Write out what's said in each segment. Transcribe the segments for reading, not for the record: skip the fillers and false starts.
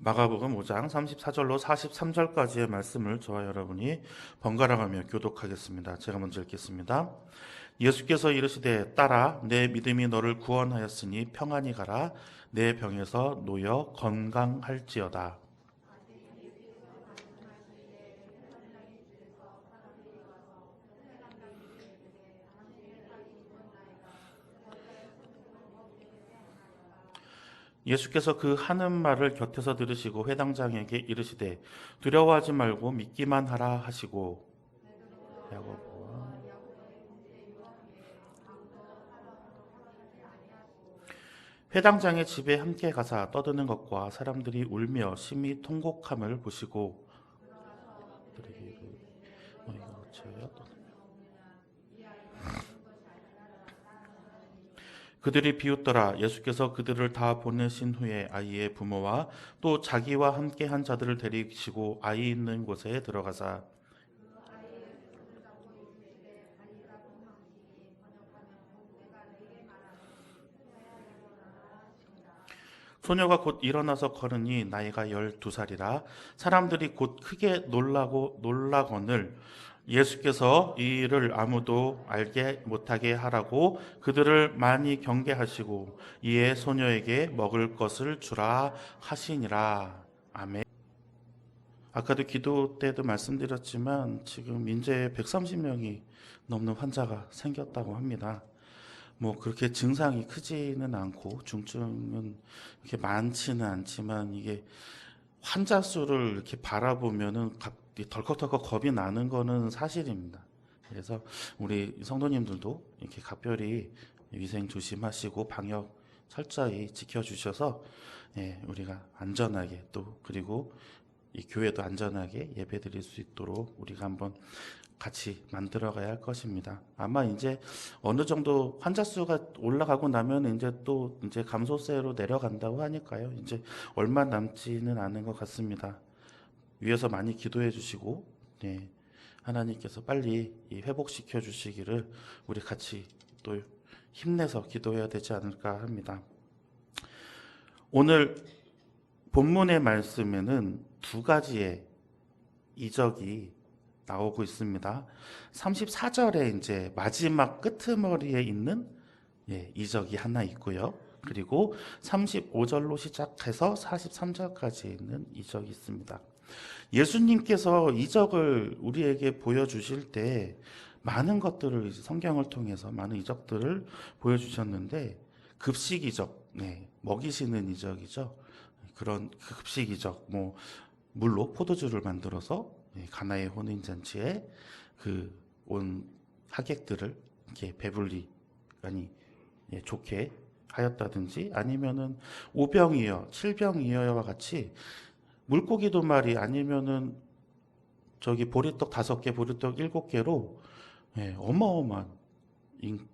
마가복음 5장 34절로 43절까지의 말씀을 저와 여러분이 번갈아가며 교독하겠습니다. 제가 먼저 읽겠습니다. 예수께서 이르시되 딸아 내 믿음이 너를 구원하였으니 평안히 가라 내 병에서 놓여 건강할지어다. 예수께서 그 하는 말을 곁에서 들으시고 회당장에게 이르시되 두려워하지 말고 믿기만 하라 하시고 야고보와 회당장의 집에 함께 가사 떠드는 것과 사람들이 울며 심히 통곡함을 보시고 너희가 어찌하여 떠드냐. 그들이 비웃더라. 예수께서 그들을 다 보내신 후에 아이의 부모와 또 자기와 함께한 자들을 데리시고 아이 있는 곳에 들어가사 소녀가 곧 일어나서 걸으니 나이가 12살이라 사람들이 곧 크게 놀라거늘 예수께서 이 일을 아무도 알게 못하게 하라고 그들을 많이 경계하시고 이에 소녀에게 먹을 것을 주라 하시니라. 아멘. 아까도 기도 때도 말씀드렸지만 지금 인제 130명이 넘는 환자가 생겼다고 합니다. 뭐 그렇게 증상이 크지는 않고 중증은 이렇게 많지는 않지만 이게 환자 수를 이렇게 바라보면은 덜컥덜컥 겁이 나는 거는 사실입니다. 그래서 우리 성도님들도 이렇게 각별히 위생 조심하시고 방역 철저히 지켜주셔서 우리가 안전하게 또 그리고 이 교회도 안전하게 예배드릴 수 있도록 우리가 한번 같이 만들어가야 할 것입니다. 아마 이제 어느 정도 환자 수가 올라가고 나면 이제 또 이제 감소세로 내려간다고 하니까요. 이제 얼마 남지는 않은 것 같습니다. 위에서 많이 기도해 주시고, 하나님께서 빨리 회복시켜 주시기를 우리 같이 또 힘내서 기도해야 되지 않을까 합니다. 오늘 본문의 말씀에는 두 가지의 이적이 나오고 있습니다. 34절에 이제 마지막 끄트머리에 있는 이적이 하나 있고요. 그리고 35절로 시작해서 43절까지 있는 이적이 있습니다. 예수님께서 이적을 우리에게 보여주실 때 많은 것들을 성경을 통해서 많은 이적들을 보여주셨는데 급식 이적, 먹이시는 이적이죠. 그런 급식 이적, 물로 포도주를 만들어서 가나의 혼인잔치에 그 온 하객들을 이렇게 배불리 좋게 하였다든지 아니면은 오병이어, 칠병이어와 같이 물고기 2마리 아니면은 저기 보리떡 5개, 보리떡 7개로 어마어마한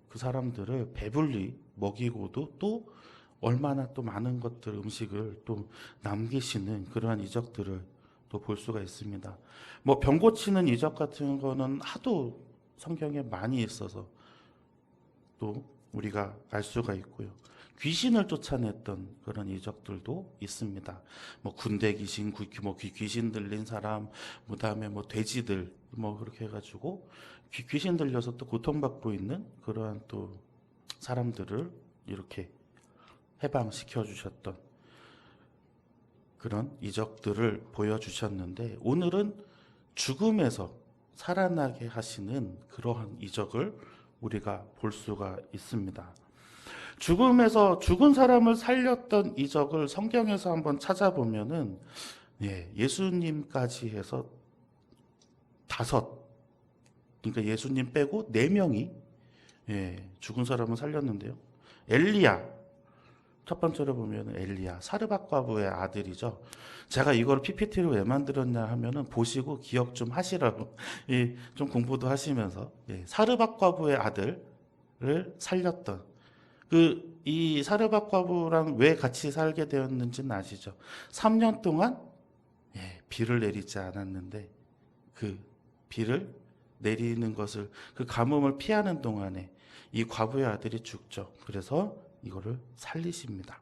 그 사람들을 배불리 먹이고도 또 얼마나 또 많은 것들 음식을 또 남기시는 그러한 이적들을 또 볼 수가 있습니다. 병 고치는 이적 같은 거는 하도 성경에 많이 있어서 또 우리가 알 수가 있고요. 귀신을 쫓아냈던 그런 이적들도 있습니다. 군대 귀신, 귀신 들린 사람, 그다음에 돼지들 그렇게 해가지고 귀신 들려서 또 고통받고 있는 그러한 또 사람들을 이렇게 해방시켜 주셨던 그런 이적들을 보여주셨는데 오늘은 죽음에서 살아나게 하시는 그러한 이적을 우리가 볼 수가 있습니다. 죽음에서 죽은 사람을 살렸던 이적을 성경에서 한번 찾아보면은 예수님까지 해서 5, 그러니까 예수님 빼고 4명이 죽은 사람을 살렸는데요. 엘리야, 첫 번째로 보면 엘리야, 사르밧 과부의 아들이죠. 제가 이걸 PPT로 왜 만들었냐 하면은 보시고 기억 좀 하시라고 좀 공부도 하시면서 사르밧 과부의 아들을 살렸던 이 사르밧 과부랑 왜 같이 살게 되었는지는 아시죠? 3년 동안 비를 내리지 않았는데 그 비를 내리는 것을 그 가뭄을 피하는 동안에 이 과부의 아들이 죽죠. 그래서 이거를 살리십니다.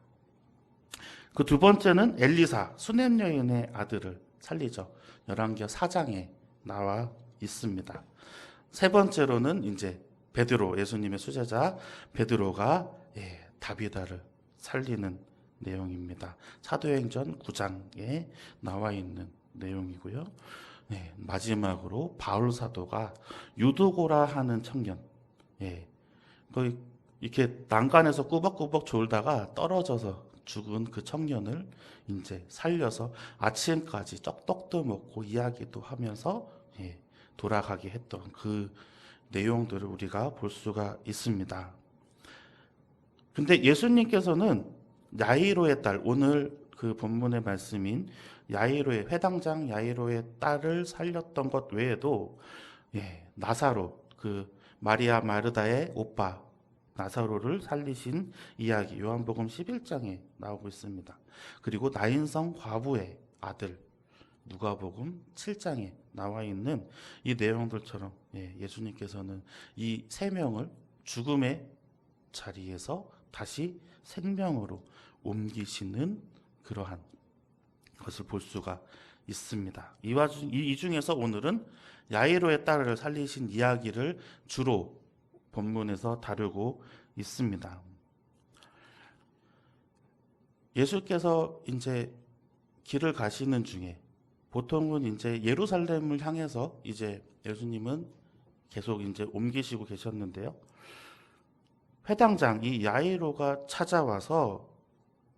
그 두 번째는 엘리사, 수넴 여인의 아들을 살리죠. 열왕기하 4장에 나와 있습니다. 세 번째로는 이제 베드로, 예수님의 수제자 베드로가 다비다를 살리는 내용입니다. 사도행전 9장에 나와 있는 내용이고요. 마지막으로 바울 사도가 유두고라 하는 청년, 이렇게 난간에서 꾸벅꾸벅 졸다가 떨어져서 죽은 그 청년을 이제 살려서 아침까지 떡도 먹고 이야기도 하면서 돌아가게 했던 그 내용들을 우리가 볼 수가 있습니다. 근데 예수님께서는 야이로의 딸, 오늘 그 본문의 말씀인 야이로의 회당장 야이로의 딸을 살렸던 것 외에도 나사로, 그 마리아 마르다의 오빠 나사로를 살리신 이야기 요한복음 11장에 나오고 있습니다. 그리고 나인성 과부의 아들 누가복음 7장에 나와 있는 이 내용들처럼 예수님께서는 이 세 명을 죽음의 자리에서 다시 생명으로 옮기시는 그러한 것을 볼 수가 있습니다. 이 중에서 오늘은 야이로의 딸을 살리신 이야기를 주로 본문에서 다루고 있습니다. 예수께서 이제 길을 가시는 중에 보통은 이제 예루살렘을 향해서 이제 예수님은 계속 이제 옮기시고 계셨는데요. 회당장 이 야이로가 찾아와서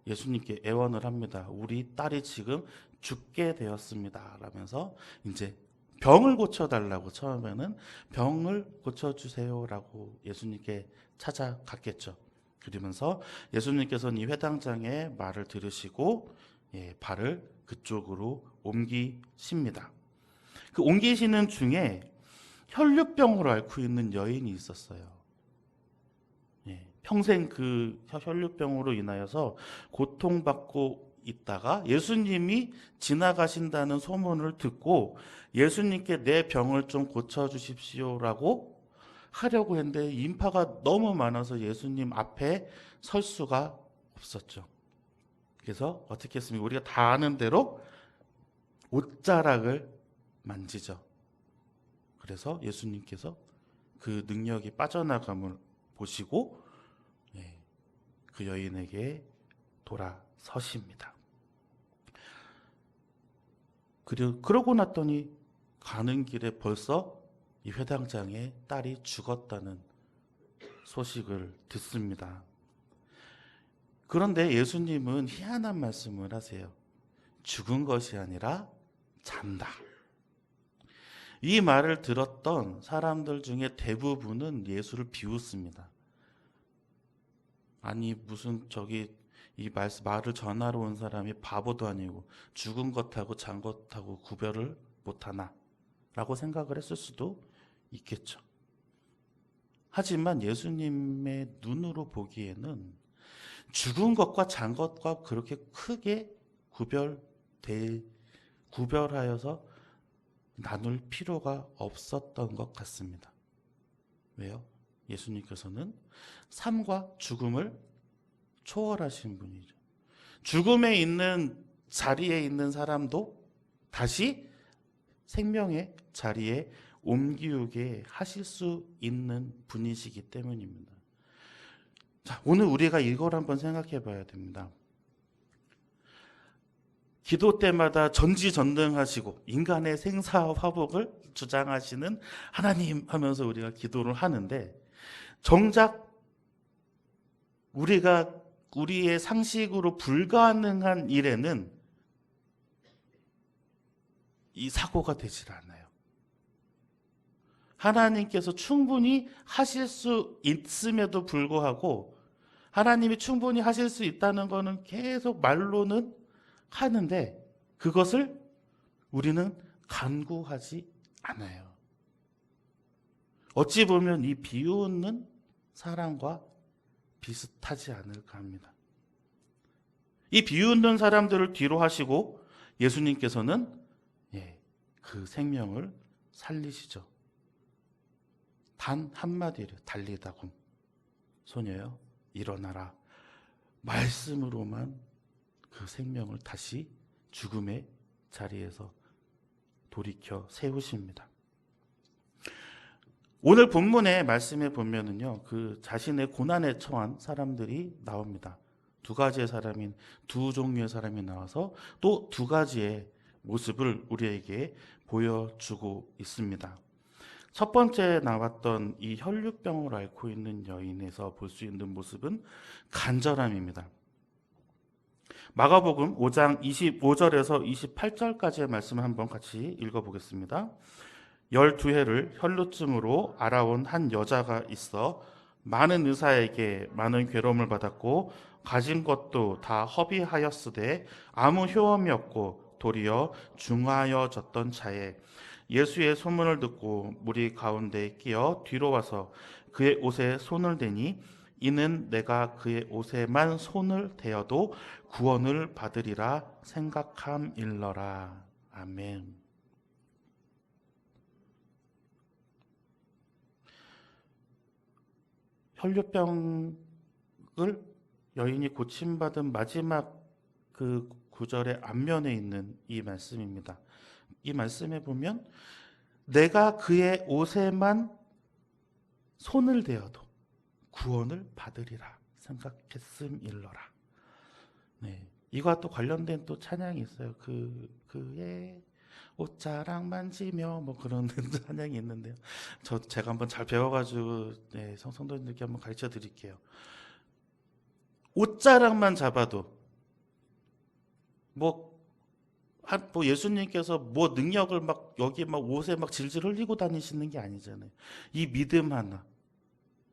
예수님께 애원을 합니다. 우리 딸이 지금 죽게 되었습니다. 라면서 이제 병을 고쳐달라고, 처음에는 병을 고쳐주세요라고 예수님께 찾아갔겠죠. 그러면서 예수님께서는 이 회당장의 말을 들으시고 발을 그쪽으로 옮기십니다. 그 옮기시는 중에 혈류병으로 앓고 있는 여인이 있었어요. 평생 그 혈류병으로 인하여서 고통받고 있다가 예수님이 지나가신다는 소문을 듣고 예수님께 내 병을 좀 고쳐주십시오라고 하려고 했는데 인파가 너무 많아서 예수님 앞에 설 수가 없었죠. 그래서 어떻게 했습니까? 우리가 다 아는 대로 옷자락을 만지죠. 그래서 예수님께서 그 능력이 빠져나감을 보시고 그 여인에게 돌아서십니다. 그러고 났더니 가는 길에 벌써 이 회당장의 딸이 죽었다는 소식을 듣습니다. 그런데 예수님은 희한한 말씀을 하세요. 죽은 것이 아니라 잔다. 이 말을 들었던 사람들 중에 대부분은 예수를 비웃습니다. 아니 무슨 이 말을 전하러 온 사람이 바보도 아니고 죽은 것하고 잔 것하고 구별을 못하나 라고 생각을 했을 수도 있겠죠. 하지만 예수님의 눈으로 보기에는 죽은 것과 잔 것과 그렇게 크게 구별하여서 나눌 필요가 없었던 것 같습니다. 왜요? 예수님께서는 삶과 죽음을 초월하신 분이죠. 죽음에 있는 자리에 있는 사람도 다시 생명의 자리에 옮기게 하실 수 있는 분이시기 때문입니다. 자, 오늘 우리가 이걸 한번 생각해 봐야 됩니다. 기도 때마다 전지전능하시고 인간의 생사화복을 주장하시는 하나님 하면서 우리가 기도를 하는데 정작 우리의 상식으로 불가능한 일에는 이 사고가 되질 않아요. 하나님께서 충분히 하실 수 있음에도 불구하고 하나님이 충분히 하실 수 있다는 것은 계속 말로는 하는데 그것을 우리는 간구하지 않아요. 어찌 보면 이 비웃는 사람과 비슷하지 않을까 합니다. 이 비웃는 사람들을 뒤로 하시고 예수님께서는 그 생명을 살리시죠. 단 한마디를 달리다군 소녀여 일어나라 말씀으로만 그 생명을 다시 죽음의 자리에서 돌이켜 세우십니다. 오늘 본문의 말씀에 보면은요, 그 자신의 고난에 처한 사람들이 나옵니다. 두 가지의 사람인 두 종류의 사람이 나와서 또 두 가지의 모습을 우리에게 보여주고 있습니다. 첫 번째 나왔던 이 혈류병을 앓고 있는 여인에서 볼 수 있는 모습은 간절함입니다. 마가복음 5장 25절에서 28절까지의 말씀을 한번 같이 읽어보겠습니다. 12해를 혈루증으로 알아온 한 여자가 있어 많은 의사에게 많은 괴로움을 받았고 가진 것도 다 허비하였으되 아무 효험이 없고 도리어 중하여졌던 자에 예수의 소문을 듣고 무리 가운데에 끼어 뒤로 와서 그의 옷에 손을 대니 이는 내가 그의 옷에만 손을 대어도 구원을 받으리라 생각함일러라. 아멘. 혈류병을 여인이 고침받은 마지막 그 구절의 앞면에 있는 이 말씀입니다. 이 말씀에 보면 내가 그의 옷에만 손을 대어도 구원을 받으리라 생각했음일러라. 네, 이와 또 관련된 또 찬양이 있어요. 그의 옷자락 만지며 뭐 그런 찬양이 있는데요. 제가 한번 잘 배워가지고 네, 성도님들께 한번 가르쳐 드릴게요. 옷자락만 잡아도 뭐 예수님께서 뭐 능력을 막 여기 막 옷에 막 질질 흘리고 다니시는 게 아니잖아요. 이 믿음 하나,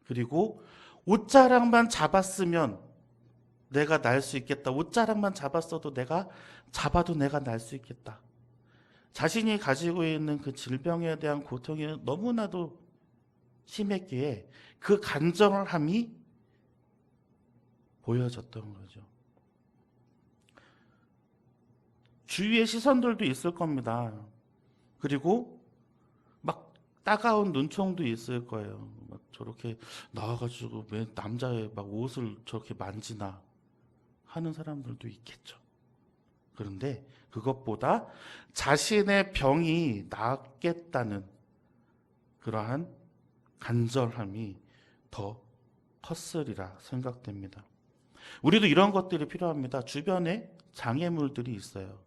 그리고 옷자락만 잡았으면 내가 날 수 있겠다. 옷자락만 잡았어도 잡아도 내가 날 수 있겠다. 자신이 가지고 있는 그 질병에 대한 고통이 너무나도 심했기에 그 간절함이 보여졌던 거죠. 주위의 시선들도 있을 겁니다. 그리고 막 따가운 눈총도 있을 거예요. 막 저렇게 나와가지고 왜 남자의 막 옷을 저렇게 만지나 하는 사람들도 있겠죠. 그런데 그것보다 자신의 병이 낫겠다는 그러한 간절함이 더 컸으리라 생각됩니다. 우리도 이런 것들이 필요합니다. 주변에 장애물들이 있어요.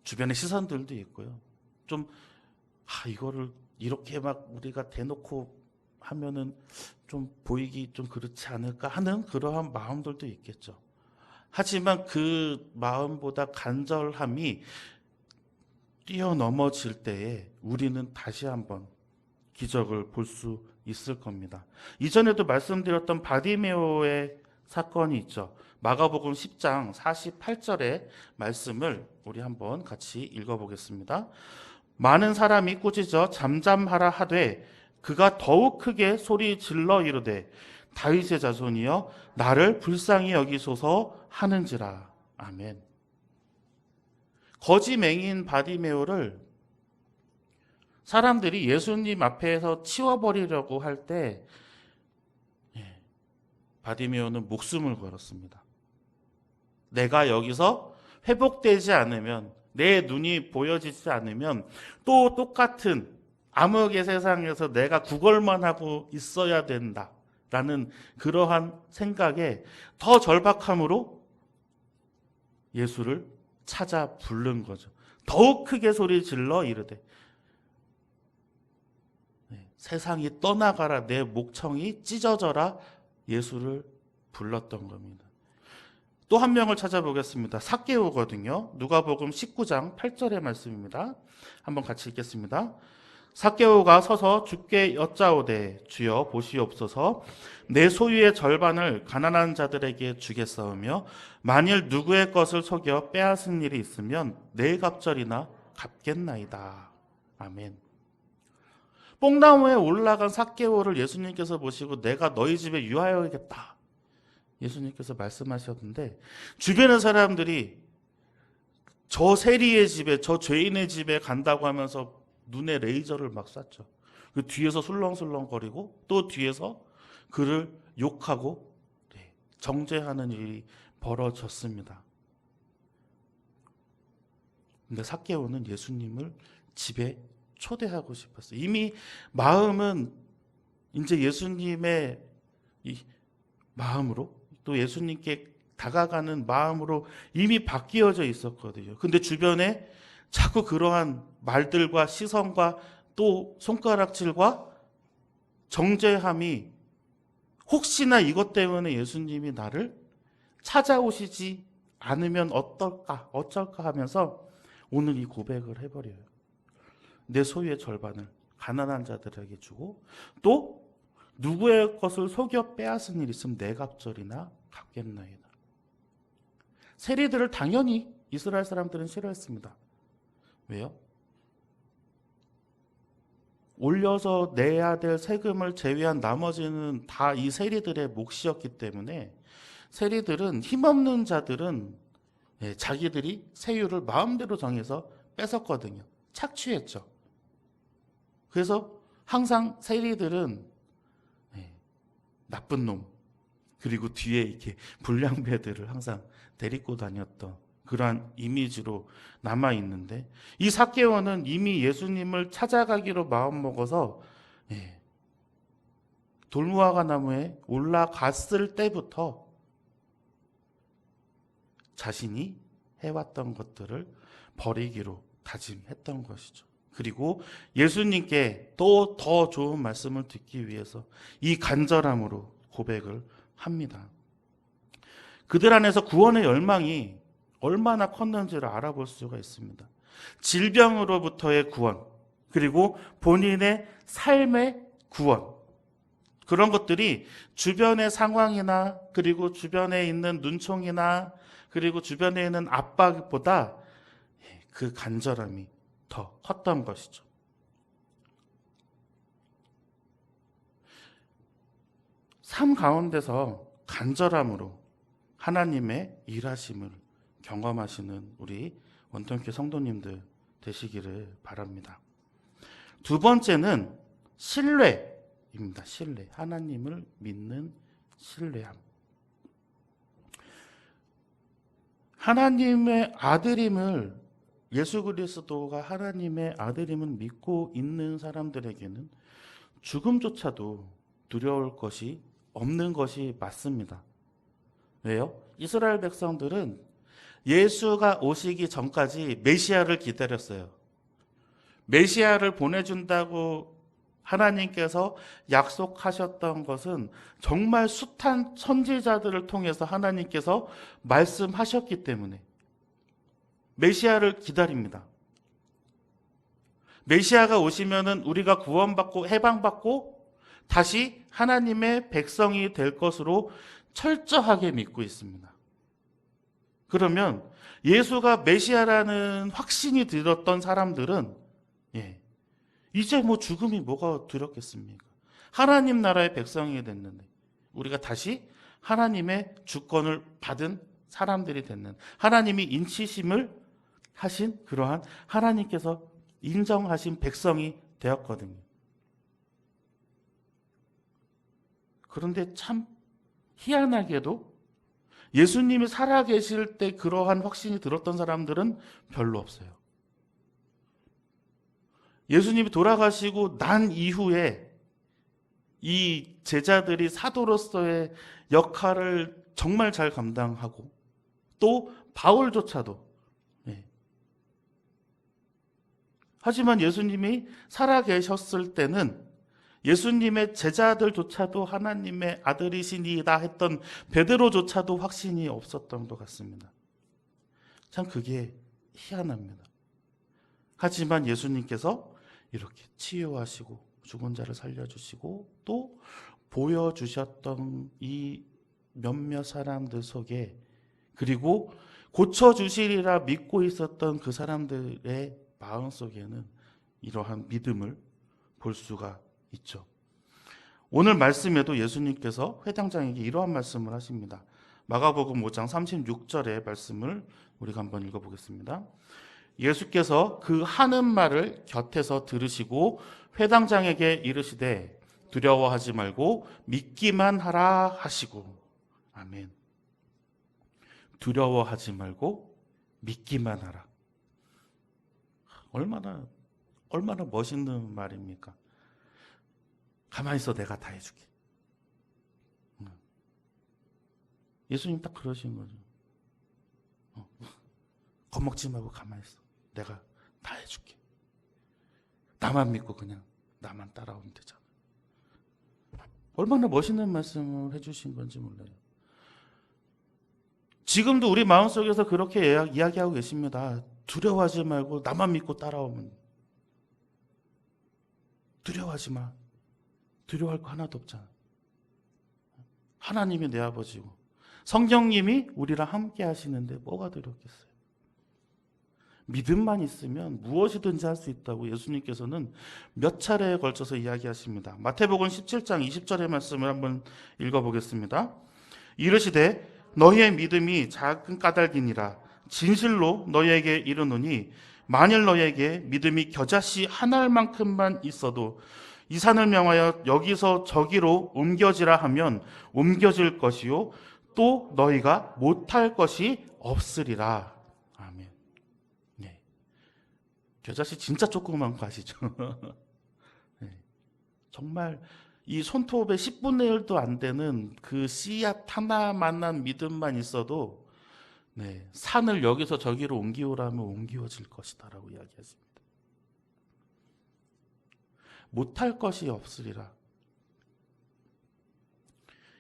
주변에 시선들도 있고요. 좀 이거를 이렇게 막 우리가 대놓고 하면은 좀 보이기 좀 그렇지 않을까 하는 그러한 마음들도 있겠죠. 하지만 그 마음보다 간절함이 뛰어넘어질 때에 우리는 다시 한번 기적을 볼 수 있을 겁니다. 이전에도 말씀드렸던 바디메오의 사건이 있죠. 마가복음 10장 48절의 말씀을 우리 한번 같이 읽어보겠습니다. 많은 사람이 꾸짖어 잠잠하라 하되 그가 더욱 크게 소리 질러 이르되 다윗의 자손이여 나를 불쌍히 여기소서 하는지라. 아멘. 거지 맹인 바디메오를 사람들이 예수님 앞에서 치워버리려고 할 때 바디메오는 목숨을 걸었습니다. 내가 여기서 회복되지 않으면, 내 눈이 보여지지 않으면 또 똑같은 암흑의 세상에서 내가 구걸만 하고 있어야 된다라는 그러한 생각에 더 절박함으로 예수를 찾아 부른 거죠. 더욱 크게 소리 질러 이르되 세상이 떠나가라, 내 목청이 찢어져라 예수를 불렀던 겁니다. 또 한 명을 찾아보겠습니다. 삭개오거든요. 누가복음 19장 8절의 말씀입니다. 한번 같이 읽겠습니다. 삭개오가 서서 주께 여짜오되 주여 보시옵소서 내 소유의 절반을 가난한 자들에게 주겠사오며 만일 누구의 것을 속여 빼앗은 일이 있으면 네 갑절이나 갚겠나이다. 아멘. 뽕나무에 올라간 삭개오를 예수님께서 보시고 내가 너희 집에 유하여야겠다 예수님께서 말씀하셨는데 주변의 사람들이 저 세리의 집에, 저 죄인의 집에 간다고 하면서 눈에 레이저를 막 쐈죠. 그 뒤에서 술렁술렁거리고 또 뒤에서 그를 욕하고 정죄하는 일이 벌어졌습니다. 근데 삭개오는 예수님을 집에 초대하고 싶었어요. 이미 마음은 이제 예수님의 이 마음으로, 또 예수님께 다가가는 마음으로 이미 바뀌어져 있었거든요. 근데 주변에 자꾸 그러한 말들과 시선과 또 손가락질과 정죄함이, 혹시나 이것 때문에 예수님이 나를 찾아오시지 않으면 어쩔까 하면서 오늘 이 고백을 해버려요. 내 소유의 절반을 가난한 자들에게 주고, 또 누구의 것을 속여 빼앗은 일 있으면 내 갑절이나 갚겠나이다. 세리들을 당연히 이스라엘 사람들은 싫어했습니다. 왜요? 올려서 내야 될 세금을 제외한 나머지는 다 이 세리들의 몫이었기 때문에 세리들은, 힘없는 자들은 자기들이 세율을 마음대로 정해서 뺏었거든요. 착취했죠. 그래서 항상 세리들은 나쁜 놈, 그리고 뒤에 이렇게 불량배들을 항상 데리고 다녔던 그러한 이미지로 남아 있는데, 이 삭개오는 이미 예수님을 찾아가기로 마음먹어서 돌무화과 나무에 올라갔을 때부터 자신이 해왔던 것들을 버리기로 다짐했던 것이죠. 그리고 예수님께 또 더 좋은 말씀을 듣기 위해서 이 간절함으로 고백을 합니다. 그들 안에서 구원의 열망이 얼마나 컸는지를 알아볼 수가 있습니다. 질병으로부터의 구원, 그리고 본인의 삶의 구원, 그런 것들이 주변의 상황이나, 그리고 주변에 있는 눈총이나, 그리고 주변에 있는 압박보다 그 간절함이 더 컸던 것이죠. 삶 가운데서 간절함으로 하나님의 일하심을 경험하시는 우리 원통교 성도님들 되시기를 바랍니다. 두 번째는 신뢰입니다. 신뢰. 하나님을 믿는 신뢰함. 하나님의 아들임을, 예수 그리스도가 하나님의 아들임을 믿고 있는 사람들에게는 죽음조차도 두려울 것이 없는 것이 맞습니다. 왜요? 이스라엘 백성들은 예수가 오시기 전까지 메시아를 기다렸어요. 메시아를 보내준다고 하나님께서 약속하셨던 것은 정말 숱한 선지자들을 통해서 하나님께서 말씀하셨기 때문에 메시아를 기다립니다. 메시아가 오시면은 우리가 구원받고 해방받고 다시 하나님의 백성이 될 것으로 철저하게 믿고 있습니다. 그러면 예수가 메시아라는 확신이 들었던 사람들은 이제 뭐 죽음이 뭐가 두렵겠습니까? 하나님 나라의 백성이 됐는데, 우리가 다시 하나님의 주권을 받은 사람들이 됐는, 하나님이 인치심을 하신 그러한 하나님께서 인정하신 백성이 되었거든요. 그런데 참 희한하게도 예수님이 살아계실 때 그러한 확신이 들었던 사람들은 별로 없어요. 예수님이 돌아가시고 난 이후에 이 제자들이 사도로서의 역할을 정말 잘 감당하고, 또 바울조차도, 하지만 예수님이 살아계셨을 때는 예수님의 제자들조차도 하나님의 아들이시니이다 했던 베드로조차도 확신이 없었던 것 같습니다. 참 그게 희한합니다. 하지만 예수님께서 이렇게 치유하시고 죽은 자를 살려주시고 또 보여주셨던 이 몇몇 사람들 속에, 그리고 고쳐주시리라 믿고 있었던 그 사람들의 마음 속에는 이러한 믿음을 볼 수가 있죠. 오늘 말씀에도 예수님께서 회당장에게 이러한 말씀을 하십니다. 마가복음 5장 36절의 말씀을 우리가 한번 읽어보겠습니다. 예수께서 그 하는 말을 곁에서 들으시고 회당장에게 이르시되 두려워하지 말고 믿기만 하라 하시고. 아멘. 두려워하지 말고 믿기만 하라. 얼마나 멋있는 말입니까? 가만히 있어, 내가 다 해줄게. 예수님 딱 그러신 거죠. 겁먹지 말고 가만히 있어. 내가 다 해줄게. 나만 믿고 그냥 나만 따라오면 되잖아. 얼마나 멋있는 말씀을 해주신 건지 몰라요. 지금도 우리 마음속에서 그렇게 이야기하고 계십니다. 두려워하지 말고 나만 믿고 따라오면. 두려워하지 마. 두려워할 거 하나도 없잖아. 하나님이 내 아버지고 성령님이 우리랑 함께 하시는데 뭐가 두렵겠어요? 믿음만 있으면 무엇이든지 할 수 있다고 예수님께서는 몇 차례에 걸쳐서 이야기하십니다. 마태복음 17장 20절의 말씀을 한번 읽어보겠습니다. 이르시되 너희의 믿음이 작은 까닭이니라. 진실로 너희에게 이르노니 만일 너희에게 믿음이 겨자씨 한 알만큼만 있어도 이 산을 명하여 여기서 저기로 옮겨지라 하면 옮겨질 것이요 또 너희가 못할 것이 없으리라. 아멘. 네. 겨자씨 진짜 조그만 거 아시죠? 네. 정말 이 손톱의 10분의 1도 안 되는 그 씨앗 하나만한 믿음만 있어도 네, 산을 여기서 저기로 옮기오라면 옮기어질 것이다 라고 이야기했습니다. 못할 것이 없으리라.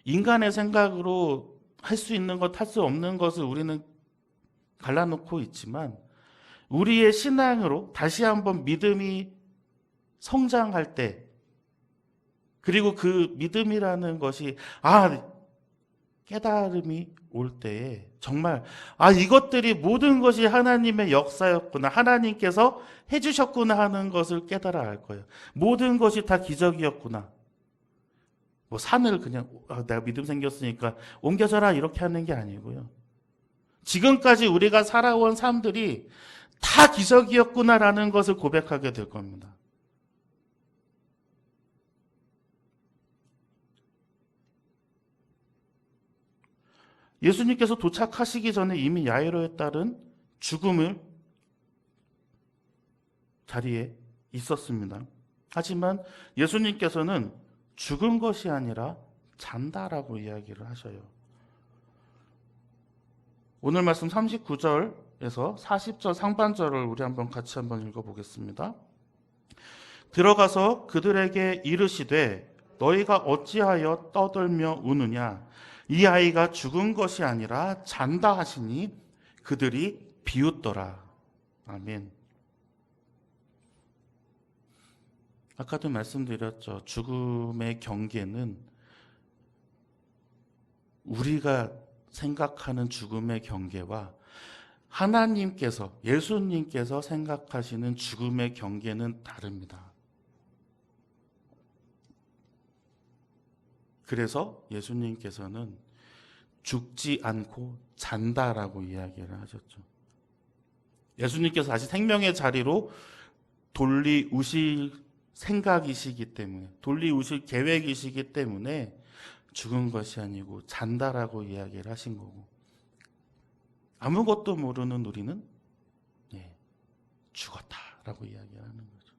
인간의 생각으로 할 수 있는 것, 할 수 없는 것을 우리는 갈라놓고 있지만 우리의 신앙으로 다시 한번 믿음이 성장할 때 그리고 그 믿음이라는 것이 깨달음이 올 때에 정말 이것들이 모든 것이 하나님의 역사였구나, 하나님께서 해주셨구나 하는 것을 깨달아 알 거예요. 모든 것이 다 기적이었구나. 뭐 산을 그냥 내가 믿음 생겼으니까 옮겨져라 이렇게 하는 게 아니고요. 지금까지 우리가 살아온 삶들이 다 기적이었구나라는 것을 고백하게 될 겁니다. 예수님께서 도착하시기 전에 이미 야이로에 따른 죽음을 자리에 있었습니다. 하지만 예수님께서는 죽은 것이 아니라 잔다라고 이야기를 하셔요. 오늘 말씀 39절에서 40절 상반절을 우리 같이 한번 읽어보겠습니다. 들어가서 그들에게 이르시되 너희가 어찌하여 떠들며 우느냐? 이 아이가 죽은 것이 아니라 잔다 하시니 그들이 비웃더라. 아멘. 아까도 말씀드렸죠. 죽음의 경계는 우리가 생각하는 죽음의 경계와 하나님께서, 예수님께서 생각하시는 죽음의 경계는 다릅니다. 그래서 예수님께서는 죽지 않고 잔다라고 이야기를 하셨죠. 예수님께서 다시 생명의 자리로 돌리우실 생각이시기 때문에, 돌리우실 계획이시기 때문에 죽은 것이 아니고 잔다라고 이야기를 하신 거고, 아무것도 모르는 우리는 죽었다라고 이야기를 하는 거죠.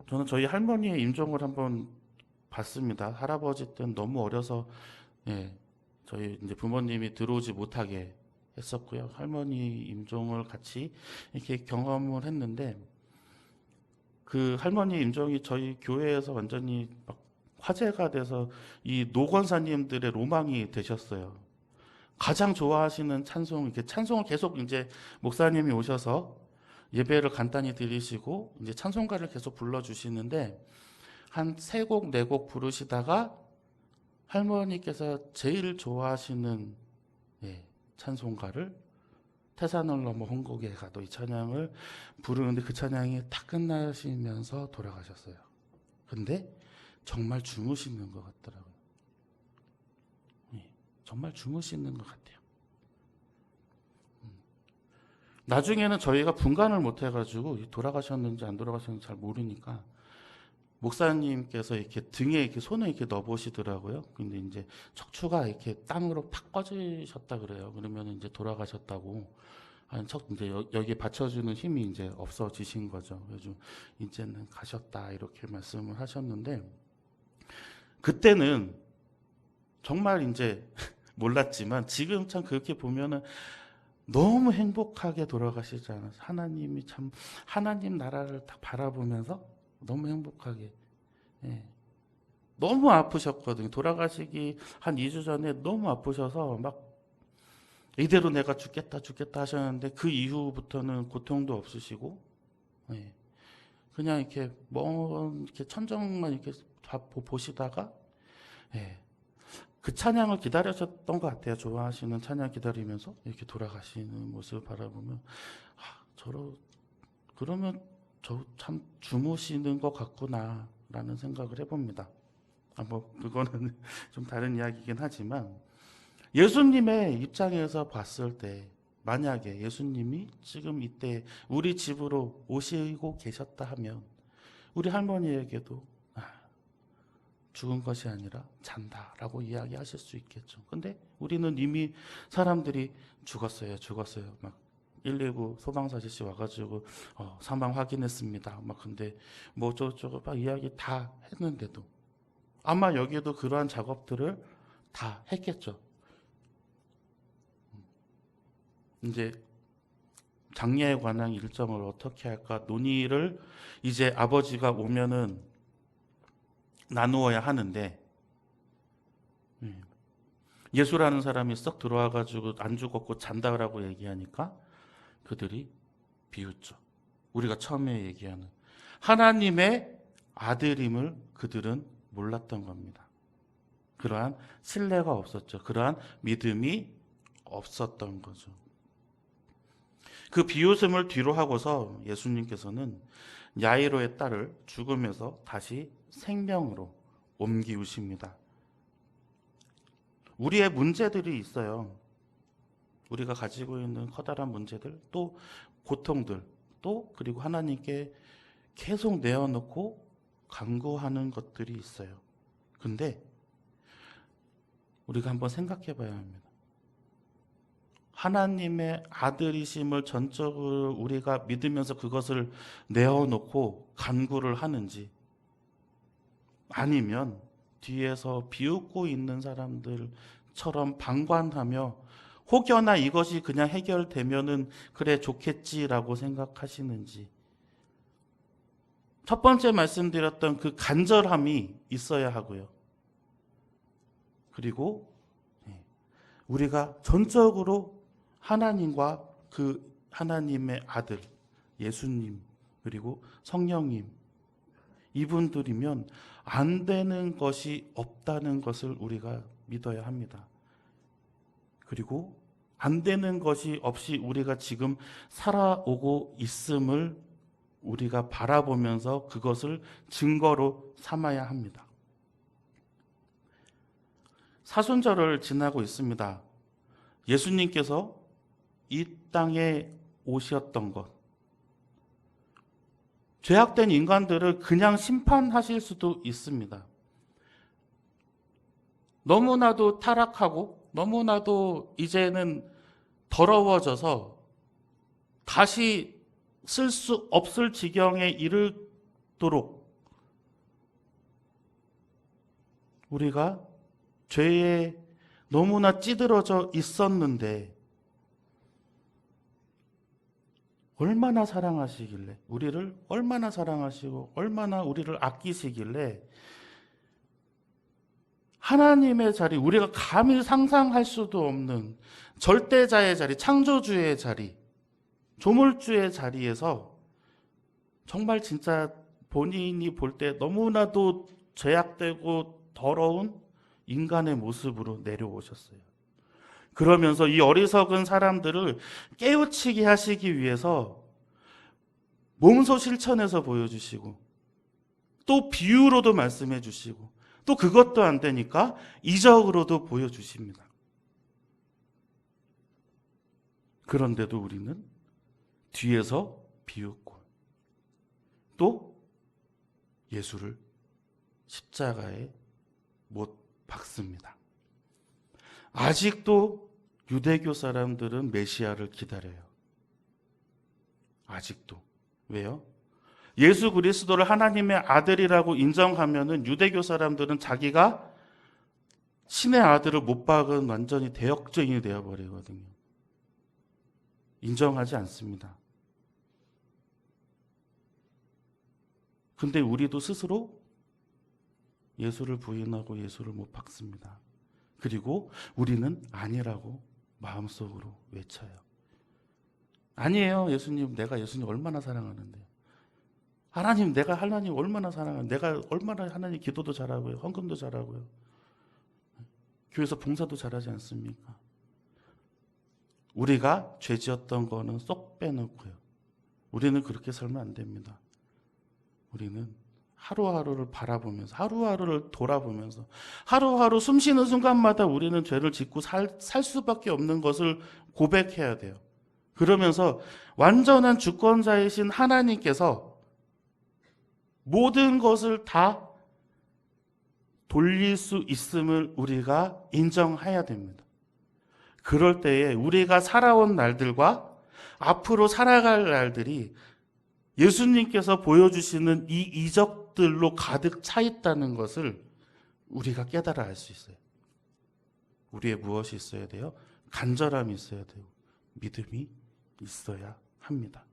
저는 저희 할머니의 임종을 한번 봤습니다. 할아버지 때는 너무 어려서 저희 이제 부모님이 들어오지 못하게 했었고요. 할머니 임종을 같이 이렇게 경험을 했는데 그 할머니 임종이 저희 교회에서 완전히 막 화제가 돼서 이 노권사님들의 로망이 되셨어요. 가장 좋아하시는 찬송, 이렇게 찬송을 계속 이제 목사님이 오셔서 예배를 간단히 드리시고 이제 찬송가를 계속 불러주시는데 한 3곡, 4곡 부르시다가 할머니께서 제일 좋아하시는 찬송가를 태산을 넘어 홍곡에 가도 이 찬양을 부르는데 그 찬양이 다 끝나시면서 돌아가셨어요. 근데 정말 주무시는 것 같더라고요. 정말 주무시는 것 같아요. 나중에는 저희가 분간을 못 해가지고 돌아가셨는지 안 돌아가셨는지 잘 모르니까 목사님께서 이렇게 등에 이렇게 손을 이렇게 넣어보시더라고요. 근데 이제 척추가 이렇게 땅으로 팍 꺼지셨다 그래요. 그러면 이제 돌아가셨다고. 이제 여기에 받쳐주는 힘이 이제 없어지신 거죠. 요즘 이제는 가셨다 이렇게 말씀을 하셨는데, 그때는 정말 이제 몰랐지만 지금 참 그렇게 보면은 너무 행복하게 돌아가시잖아요. 하나님이 참, 하나님 나라를 딱 바라보면서 너무 행복하게. 예. 너무 아프셨거든요. 돌아가시기 한 2주 전에 너무 아프셔서 막 이대로 내가 죽겠다 죽겠다 하셨는데, 그 이후부터는 고통도 없으시고, 예. 그냥 이렇게 이렇게 천정만 이렇게 보시다가, 예. 그 찬양을 기다리셨던 것 같아요. 좋아하시는 찬양 기다리면서 이렇게 돌아가시는 모습을 바라보면, 그러면 저 참 주무시는 것 같구나라는 생각을 해봅니다. 그거는 좀 다른 이야기이긴 하지만, 예수님의 입장에서 봤을 때 만약에 예수님이 지금 이때 우리 집으로 오시고 계셨다 하면 우리 할머니에게도 죽은 것이 아니라 잔다라고 이야기하실 수 있겠죠. 근데 우리는 이미 사람들이 죽었어요. 막 119 소방서 아저씨 와가지고 사망 확인했습니다. 근데 저거 막 이야기 다 했는데도 아마 여기에도 그러한 작업들을 다 했겠죠. 이제 장례에 관한 일정을 어떻게 할까 논의를 이제 아버지가 오면은 나누어야 하는데, 예수라는 사람이 썩 들어와가지고 안 죽었고 잔다라고 얘기하니까 그들이 비웃죠. 우리가 처음에 얘기하는 하나님의 아들임을 그들은 몰랐던 겁니다. 그러한 신뢰가 없었죠. 그러한 믿음이 없었던 거죠. 그 비웃음을 뒤로 하고서 예수님께서는 야이로의 딸을 죽음에서 다시 생명으로 옮기우십니다. 우리의 문제들이 있어요. 우리가 가지고 있는 커다란 문제들, 또 고통들, 또 그리고 하나님께 계속 내어놓고 간구하는 것들이 있어요. 근데 우리가 한번 생각해 봐야 합니다. 하나님의 아들이심을 전적으로 우리가 믿으면서 그것을 내어놓고 간구를 하는지, 아니면 뒤에서 비웃고 있는 사람들처럼 방관하며 혹여나 이것이 그냥 해결되면은 그래 좋겠지라고 생각하시는지. 첫 번째 말씀드렸던 그 간절함이 있어야 하고요. 그리고 우리가 전적으로 하나님과 그 하나님의 아들 예수님 그리고 성령님, 이분들이면 안 되는 것이 없다는 것을 우리가 믿어야 합니다. 그리고 안 되는 것이 없이 우리가 지금 살아오고 있음을 우리가 바라보면서 그것을 증거로 삼아야 합니다. 사순절을 지나고 있습니다. 예수님께서 이 땅에 오셨던 것, 죄악된 인간들을 그냥 심판하실 수도 있습니다. 너무나도 타락하고 너무나도 이제는 더러워져서 다시 쓸 수 없을 지경에 이르도록 우리가 죄에 너무나 찌들어져 있었는데 얼마나 사랑하시길래, 우리를 얼마나 사랑하시고 얼마나 우리를 아끼시길래 하나님의 자리, 우리가 감히 상상할 수도 없는 절대자의 자리, 창조주의 자리, 조물주의 자리에서 정말 진짜 본인이 볼 때 너무나도 죄악되고 더러운 인간의 모습으로 내려오셨어요. 그러면서 이 어리석은 사람들을 깨우치게 하시기 위해서 몸소 실천해서 보여주시고, 또 비유로도 말씀해 주시고, 또 그것도 안 되니까 이적으로도 보여주십니다. 그런데도 우리는 뒤에서 비웃고 또 예수를 십자가에 못 박습니다. 아직도 유대교 사람들은 메시아를 기다려요. 아직도. 왜요? 예수 그리스도를 하나님의 아들이라고 인정하면은 유대교 사람들은 자기가 신의 아들을 못 박은 완전히 대역죄인이 되어버리거든요. 인정하지 않습니다. 근데 우리도 스스로 예수를 부인하고 예수를 못 박습니다. 그리고 우리는 아니라고 마음속으로 외쳐요. 아니에요. 예수님, 내가 예수님 얼마나 사랑하는데. 하나님, 내가 하나님 얼마나 사랑하는데. 내가 얼마나 하나님 기도도 잘하고요. 헌금도 잘하고요. 교회에서 봉사도 잘하지 않습니까? 우리가 죄 지었던 거는 쏙 빼놓고요. 우리는 그렇게 살면 안 됩니다. 우리는 하루하루를 바라보면서, 하루하루를 돌아보면서, 하루하루 숨쉬는 순간마다 우리는 죄를 짓고 살 수밖에 없는 것을 고백해야 돼요. 그러면서 완전한 주권자이신 하나님께서 모든 것을 다 돌릴 수 있음을 우리가 인정해야 됩니다. 그럴 때에 우리가 살아온 날들과 앞으로 살아갈 날들이 예수님께서 보여주시는 이 이적들로 가득 차 있다는 것을 우리가 깨달아 알 수 있어요. 우리의 무엇이 있어야 돼요? 간절함이 있어야 돼요. 믿음이 있어야 합니다.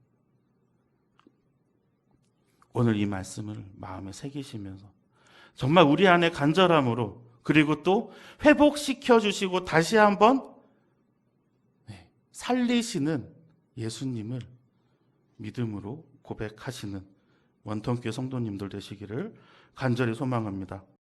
오늘 이 말씀을 마음에 새기시면서 정말 우리 안에 간절함으로, 그리고 또 회복시켜 주시고 다시 한번 살리시는 예수님을 믿음으로 고백하시는 원통교회 성도님들 되시기를 간절히 소망합니다.